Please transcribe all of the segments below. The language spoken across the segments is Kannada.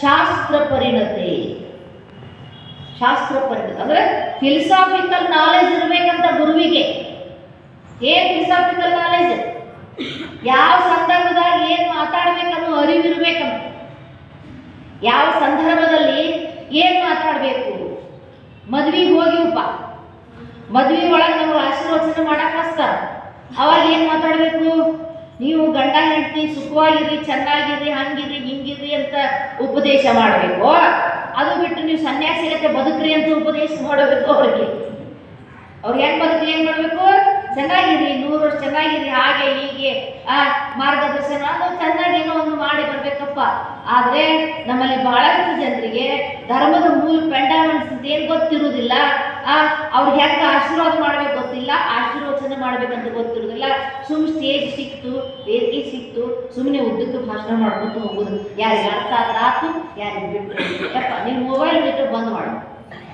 ಶಾಸ್ತ್ರ ಪರಿಣತಿ. ಶಾಸ್ತ್ರ ಪರಿಣತಿ ಅಂದ್ರೆ ಫಿಲಸಾಫಿಕಲ್ ನಾಲೆಜ್ ಇರಬೇಕಂತ ಗುರುವಿಗೆ. ಏನ್ ಫಿಲಸಾಫಿಕಲ್ ನಾಲೆಜ್? ಯಾವ ಸಂದರ್ಭದಾಗ ಏನ್ ಮಾತಾಡ್ಬೇಕನ್ನೋ ಅರಿವಿರ್ಬೇಕಂತ. ಯಾವ ಸಂದರ್ಭದಲ್ಲಿ ಏನ್ ಮಾತಾಡ್ಬೇಕು. ಮದ್ವಿಗೆ ಹೋಗಿವಪ್ಪ, ಮದ್ವಿ ಒಳಗೆ ನಮ್ಗೆ ಆಶೀರ್ವಚನ ಮಾಡಕ್ ಹಚ್ತಾರ. ಅವಾಗ ಏನ್ ಮಾತಾಡ್ಬೇಕು? ನೀವು ಗಂಡ ಹೆಂಡತಿ ಸುಖವಾಗಿರ್ರಿ, ಚೆನ್ನಾಗಿರ್ರಿ, ಹಂಗಿರ್ರಿ, ಹಿಂಗಿರ್ರಿ ಅಂತ ಉಪದೇಶ ಮಾಡಬೇಕು. ಅದು ಬಿಟ್ಟು ನೀವು ಸನ್ಯಾಸಿಗತೆ ಬದುಕ್ರಿ ಅಂತ ಉಪದೇಶ ಮಾಡಬೇಕು. ಅವ್ರಿಗೆ ಹೆಂಗ್ ಬದುಕ್ರಿ, ಏನ್ ಮಾಡ್ಬೇಕು? ಚೆನ್ನಾಗಿರಿ, 100 ವರ್ಷ ಚೆನ್ನಾಗಿರಿ, ಹಾಗೆ ಹೀಗೆ ಮಾರ್ಗದರ್ಶನ ಅದು ಚೆನ್ನಾಗೇನೋ ಒಂದು ಮಾಡಿ ಬರ್ಬೇಕಪ್ಪ. ಆದ್ರೆ ನಮ್ಮಲ್ಲಿ ಬಹಳಷ್ಟು ಜನರಿಗೆ ಧರ್ಮದ ಮೂಲ ಫಂಡಮೆಂಟ್ಸ್ ಏನ್ ಗೊತ್ತಿರುವುದಿಲ್ಲ. ಅವ್ರಿಗೆ ಹೆಂಗ ಆಶೀರ್ವಾದ ಮಾಡ್ಬೇಕು ಗೊತ್ತಿಲ್ಲ, ಆಶೀರ್ವಚನ ಮಾಡ್ಬೇಕಂತ ಗೊತ್ತಿರುವುದಿಲ್ಲ. ಸ್ಟೇಜ್ ಸಿಕ್ತು, ವೇದಿಕೆ ಸಿಕ್ತು, ಸುಮ್ಮನೆ ಉದ್ದಕ್ಕೆ ಭಾಷಣ ಮಾಡ್ಕೊಂತ ಹೋಗುದು. ಯಾರಿಗೆ ಅರ್ಥ ಆದ್ರೆ ಆತು, ಯಾರಿಗೆ ಬಿಟ್ಟು ಯಪ್ಪ ನೀವು ಮೊಬೈಲ್ ಬಿಟ್ಟು ಬಂದ್ ಮಾಡು,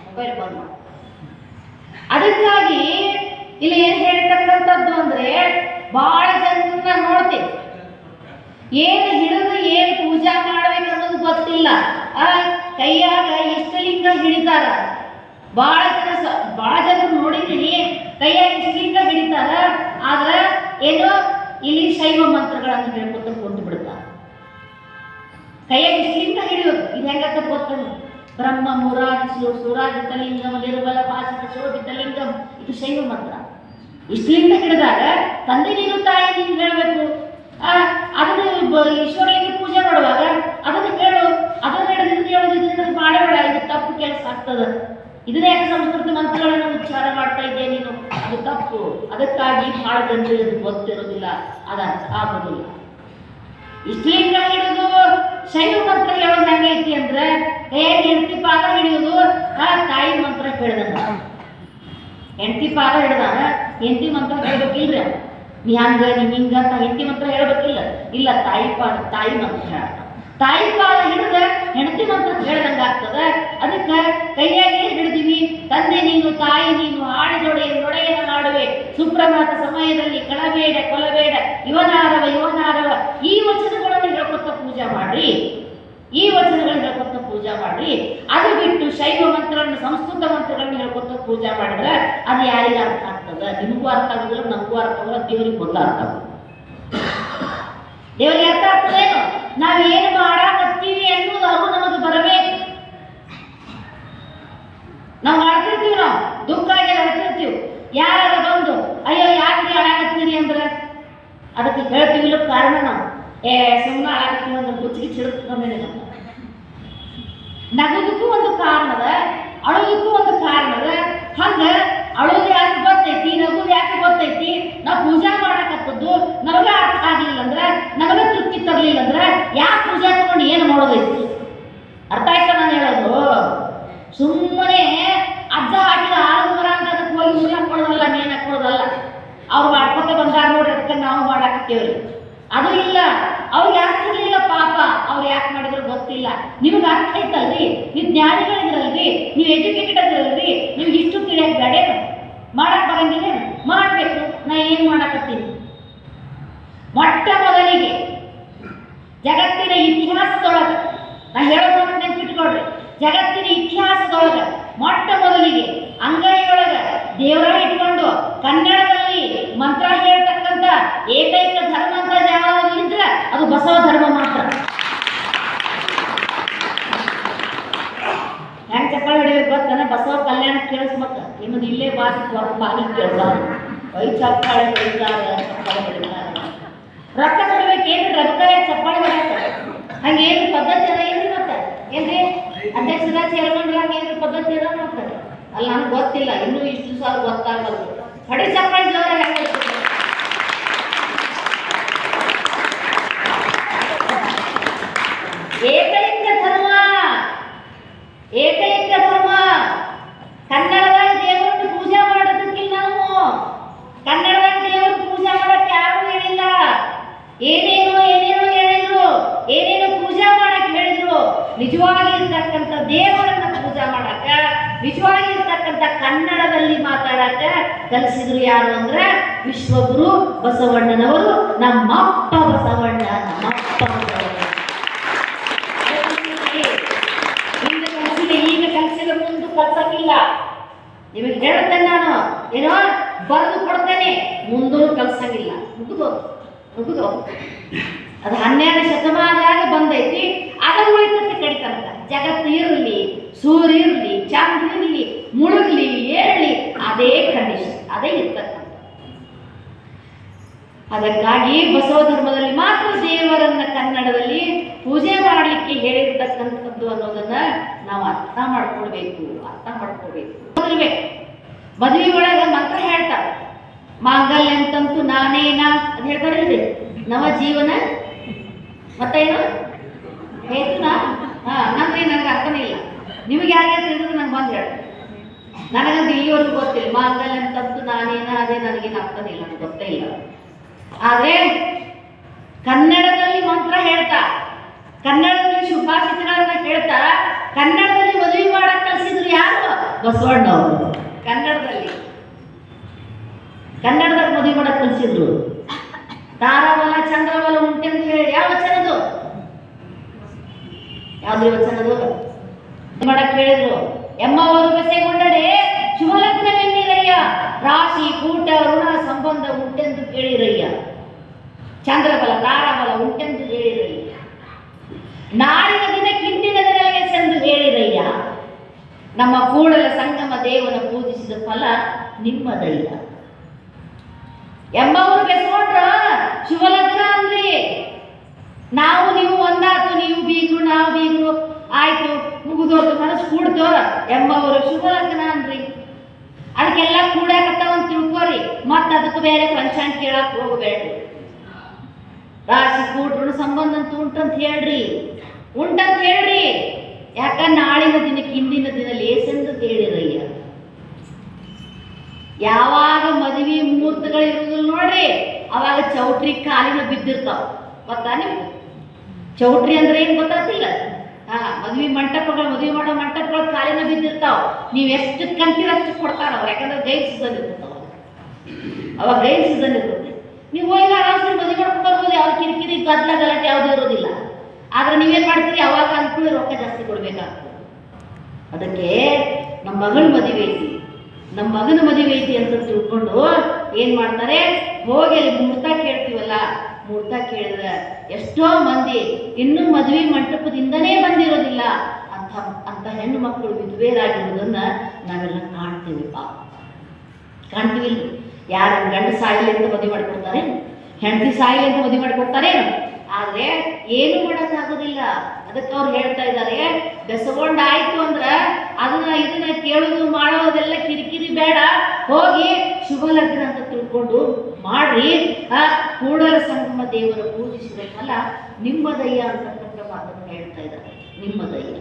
ಮೊಬೈಲ್ ಬಂದ್ ಮಾಡು. ಅದಕ್ಕಾಗಿ ಇಲ್ಲಿ ಏನ್ ಹೇಳ್ತಕ್ಕಂಥದ್ದು ಅಂದ್ರೆ ಬಹಳ ಜನರನ್ನ ನೋಡ್ತೀವಿ, ಏನ್ ಹಿಡಿದು ಏನ್ ಪೂಜಾ ಮಾಡ್ಬೇಕು ಅನ್ನೋದು ಗೊತ್ತಿಲ್ಲ. ಕೈಯಾಗ ಇಷ್ಟಲಿಂಗ ಹಿಡಿತಾರ. ಬಹಳ ಜನ ನೋಡಿದೀನಿ, ಕೈಯಾಗ ಇಷ್ಟಲಿಂಗ ಹಿಡಿತಾರ. ಆದ್ರ ಏನೋ ಇಲ್ಲಿ ಶೈವ ಮಂತ್ರಗಳನ್ನು ಹೇಳ್ಕೊತ ಕೊಂಡು ಬಿಡ್ತಾರ. ಕೈಯಾಗ ಇಷ್ಟಲಿಂಗ ಹಿಡಿಯೋದು ಇದು ಹೆಂಗತ್ತ ಗೊತ್ತನು? ಬ್ರಹ್ಮ ಮುರಾರಿ ಸುರಾಜಿತ ಲಿಂಗಂ ನಿರ್ಬಲ ಭಾಷಿತ ಶೋಭಿತ ಲಿಂಗಂ, ಇದು ಶೈವ ಮಂತ್ರ. ಇಷ್ಟಲಿಂಗ ಹಿಡಿದಾಗ ತಂದೆ ನೀನು ತಾಯಿ ನೀನು ಹೇಳಬೇಕು. ಅದನ್ನು ಈಶ್ವರಲಿಂಗ ಪೂಜೆ ಮಾಡುವಾಗ ಅದನ್ನು ಹೇಳು, ಅದನ್ನು ಹಿಡಿದು ಹೇಳೋದು, ಇದನ್ನ ಮಾಡಬೇಡ, ಇದು ತಪ್ಪು ಕೆಲಸ ಆಗ್ತದ. ಇದನ್ನ ಯಾಕೆ ಸಂಸ್ಕೃತ ಮಂತ್ರಗಳನ್ನು ಉಚ್ಚಾರ ಮಾಡ್ತಾ ಇದ್ದೆ ನೀನು, ಅದು ತಪ್ಪು. ಅದಕ್ಕಾಗಿ ಬಹಳ ಜನರಿಗೆ ಅದು ಗೊತ್ತಿರೋದಿಲ್ಲ, ಅದು ಅರ್ಥ ಆಗೋದಿಲ್ಲ. ಇಷ್ಟಲಿಂಗ ಹಿಡಿದು ಶೈವ ಮಂತ್ರ ಹೇಳೋದು ಹೆಂಗೈತಿ ಅಂದ್ರೆ ಕೈಯಾಗ ಹೆಂಡತಿ ಪಾದ ಹಿಡಿಯೋದು ತಾಯಿ ಮಂತ್ರ ಹೇಳ್ದಂಗ. ಹೆಂಡತಿ ಪಾದ ಹಿಡ್ದಾಗ ಹೆಂಡತಿ ಮಂತ್ರ ಹೇಳ್ಬೇಕಿಲ್ರಿ, ನೀ ಹಂಗ ನೀ ಹಿಂಗ ಅಂತ ಹೆಂಡತಿ ಮಂತ್ರ ಹೇಳ್ಬೇಕಿಲ್ಲ. ಇಲ್ಲ, ತಾಯಿ ಮಂತ್ರ ಹೇಳ. ತಾಯಿ ಪಾದ ಹಿಡಿದ ಹೆಂಡತಿ ಮಂತ್ರ ಹೇಳ್ದಂಗ ಆಗ್ತದ. ಅದಕ್ಕೆ ಕೈಯಾಗೆ ಹಿಡಿದಿವಿ. ತಂದೆ ನೀನು, ತಾಯಿ ನೀನು, ನೊಡೆಯನ ನಾಡುವೆ, ಸುಪ್ರಭಾತ ಸಮಯದಲ್ಲಿ ಕಳಬೇಡ ಕೊಲಬೇಡ, ಇವನಾರವ ಈ ವಚನಗಳನ್ನು ಹೇಳ್ಕೊತ ಪೂಜಾ ಮಾಡ್ರಿ. ಈ ವಚನಗಳನ್ನ ಹೇಳ್ಕೊತ ಪೂಜಾ ಮಾಡ್ರಿ. ಅದು ಬಿಟ್ಟು ಶೈವ ಮಂತ್ರಗಳನ್ನು, ಸಂಸ್ಕೃತ ಮಂತ್ರಗಳನ್ನ ಹೇಳ್ಕೊತ ಪೂಜಾ ಮಾಡಿದ್ರೆ ಅದು ಯಾರಿಗೆ ಅರ್ಥ ಆಗ್ತದ? ನಿಮಗೂ ಅರ್ಥ ಆಗೋದಿಲ್ಲ, ನಮಗೂ ಅರ್ಥ ಆಗೋಲ್ಲ, ದೇವರಿಗೆ ಮೊದಲು ಅರ್ಥ ಆಗೋದು. ದೇವರಿಗೆ ಅರ್ಥ ಆಗ್ತದೇನು? ನಾವೇನು ಮಾಡಾಕತ್ತೀವಿ ಅನ್ನೋದು ಅವರು ನಮಗೆ ಬರಬೇಕು. ನಾವು ಅಳ್ತಿರ್ತೀವಿ, ನಾವು ದುಃಖ ಆಗಿ ಅಳ್ತಿರ್ತೀವಿ. ಯಾರ ಬಂದು ಅಯ್ಯೋ ಯಾಕ್ರಿ ಅಳಾಕತ್ತೀರಿ ಅಂದ್ರೆ ಅದಕ್ಕೆ ಹೇಳ್ತೀವಿಲ್ಲ ಕಾರಣ ನಾವು ಸುಮ್ಮನೆ ಅಳಾಕತ್ತೀವಿ ಅಂದ್ರೆ ಗುಚ್ಚಿಗೆ ಚಿಡುತ್ತಮೇಲೆ ನಗೋದಕ್ಕೂ ಒಂದು ಕಾರಣದ, ಅಳೋದಕ್ಕೂ ಒಂದು ಕಾರಣದ. ಹಂಗ ಅಳೋದು ಯಾಕೆ ಗೊತ್ತೈತಿ, ನಗೋದು ಯಾಕೆ ಗೊತ್ತೈತಿ? ನಾವು ಪೂಜಾ ಮಾಡಾಕತ್ತದ್ದು ನಮಗ ಅರ್ಥ ಆಗ್ಲಿಲ್ಲ ಅಂದ್ರೆ, ನಮಗ ತೃಪ್ತಿ ತರಲಿಲ್ಲ ಅಂದ್ರೆ ಯಾಕೆ ಪೂಜಾ ತಗೊಂಡು ಏನು ಮಾಡೋದೈತಿ? ಅರ್ಥ ಆಯ್ತಾ ನಾನು ಹೇಳೋದು? ಸುಮ್ಮನೆ ಅಜ್ಜ ಹಾಕಿದ ಆರು ಮರ ಅಂತ ಅದಕ್ಕೆ ಹೋಗಿ ಉರಿ ಹಾಕೊಳ್ಳೋದಲ್ಲ, ನೇಣು ಹಾಕೊಳ್ಳೋದಲ್ಲ. ಅವ್ರು ಮಾಡ್ಕೊತ ಬಂದಾರ ನೋಡ್ರಿ, ಅದಕ್ಕೆ ನಾವು ಮಾಡಾಕತ್ತೇವ್ರಿ. ಅದು ಇಲ್ಲ, ಅವ್ರಿಗೆ ಅರ್ಥ ಇರಲಿಲ್ಲ ಪಾಪ. ಅವ್ರು ಯಾಕೆ ಮಾಡಿದ್ರು ಗೊತ್ತಿಲ್ಲ. ನಿಮ್ಗೆ ಅರ್ಥ ಐತಲ್ರಿ, ನೀವು ಜ್ಞಾನಿಗಳಿದ್ರಲ್ರಿ, ನೀವು ಎಜುಕೇಟೆಡ್ ಆಗಿರಲ್ರಿ, ನಿಮ್ಗೆ ಇಷ್ಟು ತಿಳಿಯಕ್ಕೆ ಬೇಡ, ಮಾಡಕ್ ಬರಂಗಿಲ್ಲ, ಮಾಡ್ಬೇಕು. ನಾ ಏನ್ ಮಾಡಾಕತ್ತೀನಿ? ಮೊಟ್ಟ ಮೊದಲಿಗೆ ಜಗತ್ತಿನ ಇತಿಹಾಸದೊಳಗೆ ನಾ ಹೇಳೋದು ನೆನ್ಪಿಟ್ಕೊಳ್ರಿ, ಜಗತ್ತಿನ ಇತಿಹಾಸದೊಳಗೆ ಮೊಟ್ಟ ಮೊದಲಿಗೆ ಅಂಗೈಯೊಳಗ ದೇವರ ಇಟ್ಕೊಂಡು ಕನ್ನಡದಲ್ಲಿ ಮಂತ್ರ ಹೇಳ್ತಕ್ಕಂಥ ಏಕೈಕ ಧರ್ಮ ಅಂತ ಯಾವುದು ಇದ್ರೆ ಅದು ಬಸವ ಧರ್ಮ ಮಾತ್ರ. ಹೆಂಗ್ ಚಪ್ಪಾಳೆ ಹಿಡಿಬೇಕು ಗೊತ್ತಾನೆ? ಬಸವ ಕಲ್ಯಾಣ ಕೇಳಿಸ್ಬೇಕ. ನಿಮ್ಮದು ಇಲ್ಲೇ ಬಾಗಿಲು ಕೇಳ್ಸ ಐದು ಚಪ್ಪಾಳೆ ಹೊಡಿತಾರೆ, ಚಪ್ಪಾಳೆ ಹೊಡಿತಾರೆ. ರೊಕ್ಕ ಕೊಡ್ಬೇಕು ಏನ್ರಿ? ರೊಕ್ಕ ಚಪ್ಪಾಳೆ ಹೊಡ್ಯಾಕ ಹಂಗೇನು ಪದ್ಧತಿ ಅದ ಏನ್ರಿ? ಮತ್ತೆ ಏನ್ರಿ ಅಧ್ಯಕ್ಷರ ಚೇರ್ಮನ್ರ ಹಂಗೇನ್ರಿ ಪದ್ಧತಿ ಅದ ಮಾಡ್ತಾರೆ? ಅಲ್ಲ, ನಮ್ಗೆ ಗೊತ್ತಿಲ್ಲ, ಇನ್ನೂ ಇಷ್ಟು ಸಾಲ ಗೊತ್ತಾಗಲ್ಲ. ಹೊಡಿ ಚಪ್ಪಾಳೆ ಜೋರ ಹೆಂಗ ಏಕಲಿಂಗ ಧರ್ಮ, ಏಕಲಿಂಗ ಧರ್ಮ. ಕನ್ನಡದಾಗ ದೇವರನ್ನು ಪೂಜೆ ಮಾಡೋದಕ್ಕಿಲ್ಲ. ನಾವು ಕನ್ನಡದಾಗ ದೇವರು ಪೂಜೆ ಮಾಡಕ್ಕೆ ಯಾರು ಹೇಳಿಲ್ಲ. ಏನೇನು ಹೇಳಿದ್ರು, ಏನೇನು ಪೂಜಾ ಮಾಡಕ್ಕೆ ಹೇಳಿದ್ರು. ನಿಜವಾಗಿ ಇರ್ತಕ್ಕಂಥ ದೇವರನ್ನ ಪೂಜಾ ಮಾಡಕ್ಕ, ನಿಜವಾಗಿ ಇರ್ತಕ್ಕಂಥ ಕನ್ನಡದಲ್ಲಿ ಮಾತಾಡಕ್ಕ ಕಲಿಸಿದ್ರು ಯಾರು ಅಂದ್ರೆ ವಿಶ್ವಗುರು ಬಸವಣ್ಣನವರು. ನಮ್ಮಪ್ಪ ಬಸವಣ್ಣ, ನಮ್ಮಪ್ಪ ಬಸವಣ್ಣ. ಕಲ್ಸಂಗಿಲ್ಲ. ನಿಮಗೆ ಹೇಳ್ತೇನೆ ನಾನು, ಏನೋ ಬರೆದು ಕೊಡ್ತೇನೆ, ಮುಂದೂ ಕಲ್ಸಂಗಿಲ್ಲ. ಮುಗಿದು ಅದು 12ನೇ ಶತಮಾನದಾಗ ಬಂದೈತಿ. ಅದ ಉಳಿತೈತಿ ಕಡಿ ತನಕ. ಜಗತ್ತು ಇರಲಿ, ಸೂರ್ಯ ಇರಲಿ, ಚಂದ್ರ ಇರಲಿ, ಮುಳುಗ್ಲಿ, ಏಳಲಿ, ಅದೇ ಕಂಡೀಷನ್, ಅದೇ ಇರ್ತಕ್ಕಂಥ. ಅದಕ್ಕಾಗಿ ಬಸವ ಧರ್ಮದಲ್ಲಿ ಮಾತ್ರ ದೇವರನ್ನ ಕನ್ನಡದಲ್ಲಿ ಪೂಜೆ ಮಾಡಲಿಕ್ಕೆ ಹೇಳಿರ್ತಕ್ಕಂಥದ್ದು ಅನ್ನೋದನ್ನ ನಾವು ಅರ್ಥ ಮಾಡ್ಕೊಳ್ಬೇಕು. ಮದುವೆ ಒಳಗ ಮಂತ್ರ ಹೇಳ್ತಾರೆ, ಮಾಂಗಲ್ಯ ಅಂತಂತೂ ನಾನೇನ ಅಂತ ಹೇಳ್ತಾರಲ್ರಿ, ನವ ಜೀವನ ಮತ್ತೇನು ಹೇತುನಾ. ನಂದ್ರೆ ನನಗೆ ಅರ್ಥನೇ ಇಲ್ಲ. ನಿಮಗೆ ಯಾರು ತಿಳಿದ್ರೆ ನಂಗೆ ಬಂದು ಹೇಳಿ. ನನಗಂತೂ ಇಲ್ಲಿವರೆಗೂ ಗೊತ್ತಿಲ್ಲ. ಮಾಂಗಲ್ಯ ಅಂತಂತೂ ನಾನೇನ, ಅದೇ ನನಗೇನು ಅರ್ಥನೇ ಇಲ್ಲ, ನನಗೆ ಗೊತ್ತೇ ಇಲ್ಲ. ಆದ್ರೆ ಕನ್ನಡದಲ್ಲಿ ಮಂತ್ರ ಹೇಳ್ತಾ, ಕನ್ನಡದಲ್ಲಿ ಶುಭಾಷಿತಗಳನ್ನ ಹೇಳ್ತಾ, ಕನ್ನಡದಲ್ಲಿ ಮದುವೆ ಮಾಡಕ್ ಕಲಿಸಿದ್ರು ಯಾರು? ಬಸವಣ್ಣವರು. ಕನ್ನಡದಲ್ಲಿ ಮದುವೆ ಮಾಡಕ್ ಕಲಿಸಿದ್ರು. ತಾರಾವಲ ಚಂದ್ರವಲ ಉಂಟೆಂದು ಹೇಳಿ ಯಾವ ವಚನದು? ಯಾವ್ದು ವಚನದು ಮಾಡಕ್ ಹೇಳಿದ್ರು? ಎಮ್ಮವರು ಬೆಸೆಗೊಂಡಡೆ ಶುಭಲಗ್ನವೆನ್ನಿರಯ್ಯ, ರಾಶಿ ಕೂಟ ಋಣ ಸಂಬಂಧ ಉಂಟೆಂದು ಕೇಳಿರಯ್ಯ, ಚಂದ್ರಬಲ ತಾರಾಬಲ ಉಂಟೆಂದು ಹೇಳಿರಯ್ಯ, ನಾಳಿನ ದಿನ ಕಿಂಡಿನ ದಿನಗಳಿಗೆ ಸೆಂದು ಹೇಳಿರಯ್ಯ, ನಮ್ಮ ಕೂಡಲ ಸಂಗಮ ದೇವನ ಪೂಜಿಸಿದ ಫಲ ನಿಮ್ಮದಯ್ಯ. ಎಮ್ಮವರು ಬೆಸ್ಕೊಂಡ್ರ ಶುಭಲಗ್ನ ಅಂದ್ರಿ. ನಾವು ನೀವು ಒಂದಾತು, ನೀವು ಬೀಗ್ರು ನಾವು ಬೀಗ್ರು, ಆಯ್ತು ಮುಗಿದೋತು, ಮನಸ್ಸು ಕೂಡ್ತು, ಎಮ್ಮವರು ಶುಭಲಗ್ನ ಅಂದ್ರಿ. ಅದಕ್ಕೆಲ್ಲ ಕೂಡಾಕತ್ತಾವಂತ ತಿಳ್ಕೋರಿ. ಮತ್ತ ಅದಕ್ಕೆ ಬೇರೆ ಪಂಚಾಂಗ ಕೇಳಕ್ ಹೋಗಬೇಡ್ರಿ. ರಾಶಿ ಕೂಡ್ರು ಸಂಬಂಧ ಅಂತ ಉಂಟಂತ ಹೇಳ್ರಿ. ಯಾಕ ನಾಳಿನ ದಿನಕ್ಕೆ ಹಿಂದಿನ ದಿನ ಲೇಸೆಂದು ಕೇಳಿರಯ್ಯ. ಯಾವಾಗ ಮದುವೆ ಮುಹೂರ್ತಗಳಿರುವುದಿಲ್ಲ ನೋಡ್ರಿ, ಅವಾಗ ಚೌಟ್ರಿ ಕಾಲಿನ ಬಿದ್ದಿರ್ತಾವ. ಗೊತ್ತಾ ನಿಮ್ಗೆ ಚೌಟ್ರಿ ಅಂದ್ರೆ ಏನ್ ಗೊತ್ತಾಗ್ತಿಲ್ಲ? ಮದುವೆ ಮಾಡೋ ಮಂಟಪಗಳು ಕಾಲಿನ ಬಿದ್ದಿರ್ತಾವ. ನೀವು ಎಷ್ಟು ಕಂತೀರ ಅಷ್ಟು ಕೊಡ್ತಾರ ಅವ್ರು. ಯಾಕಂದ್ರೆ ಗೈಡ್ ಸೀಸನ್ ಇರ್ತಾವ, ಅವಾಗ ಗೈಡ್ ಸೀಸನ್ ಇರುತ್ತೆ. ನೀವು ಹೋಗಿ ಆರಾಮ್ಸೆ ಮದುವೆ ಮಾಡ್ಕೊಂಡು ಬರ್ಬೋದು. ಯಾವ ಕಿರಿಕಿರಿ ಗಲಾಟೆ ಯಾವುದೂ ಇರೋದಿಲ್ಲ. ಆದ್ರೆ ನೀವೇನ್ ಮಾಡ್ತೀರಿ? ಅವಾಗ ಅನುಕೂಲ ರೊಕ್ಕ ಜಾಸ್ತಿ ಕೊಡ್ಬೇಕಾಗ್ತದೆ. ಅದಕ್ಕೆ ನಮ್ಮ ಮಗಳ ಮದುವೆ ಐತಿ, ನಮ್ಮ ಮಗನ ಮದುವೆ ಐತಿ ಅಂತ ತಿಳ್ಕೊಂಡು ಏನ್ ಮಾಡ್ತಾರೆ? ಹೋಗಿ ಅಲ್ಲಿ ಮುಹೂರ್ತ ಕೇಳ್ತೀವಲ್ಲ, ಮುಹೂರ್ತ ಕೇಳಿದ್ರೆ ಎಷ್ಟೋ ಮಂದಿ ಇನ್ನೂ ಮದುವೆ ಮಂಟಪದಿಂದನೇ ಬಂದಿರೋದಿಲ್ಲ ಅಂತ ಹೆಣ್ಣು ಮಕ್ಕಳು ವಿಧವೆಯರಾಗಿರೋದನ್ನ ನಾವೆಲ್ಲ ಕಾಣ್ತೀವಿ. ಯಾರ ಗಂಡ ಸಾಯಿಲಿ ಅಂತ ಮದುವೆ ಮಾಡಿಕೊಡ್ತಾರೆ, ಹೆಂಡತಿ ಸಾಯಿಲಿ ಅಂತ ಮದುವೆ ಮಾಡಿಕೊಡ್ತಾರೆ. ಆದ್ರೆ ಏನು ಮಾಡೋಕ್ಕಾಗೋದಿಲ್ಲ. ಅದಕ್ಕೆ ಅವ್ರು ಹೇಳ್ತಾ ಇದ್ದಾರೆ, ಬೆಸಗೊಂಡಾಯ್ತು ಅಂದ್ರ ಇದನ್ನ ಕೇಳೋದು ಮಾಡೋದೆಲ್ಲ ಕಿರಿಕಿರಿ ಬೇಡ, ಹೋಗಿ ಶುಭ ಲಗ್ನ ಅಂತ ತಿಳ್ಕೊಂಡು ಮಾಡ್ರಿ. ಕೂಡಲ ಸಂಗಮ ದೇವರ ಪೂಜಿಸಿದ ಫಲ ನಿಮ್ಮದಯ್ಯ ಅಂತಕ್ಕಂಥ ಮಾತನ್ನು ಹೇಳ್ತಾ ಇದ್ದಾರೆ. ನಿಮ್ಮದಯ್ಯ.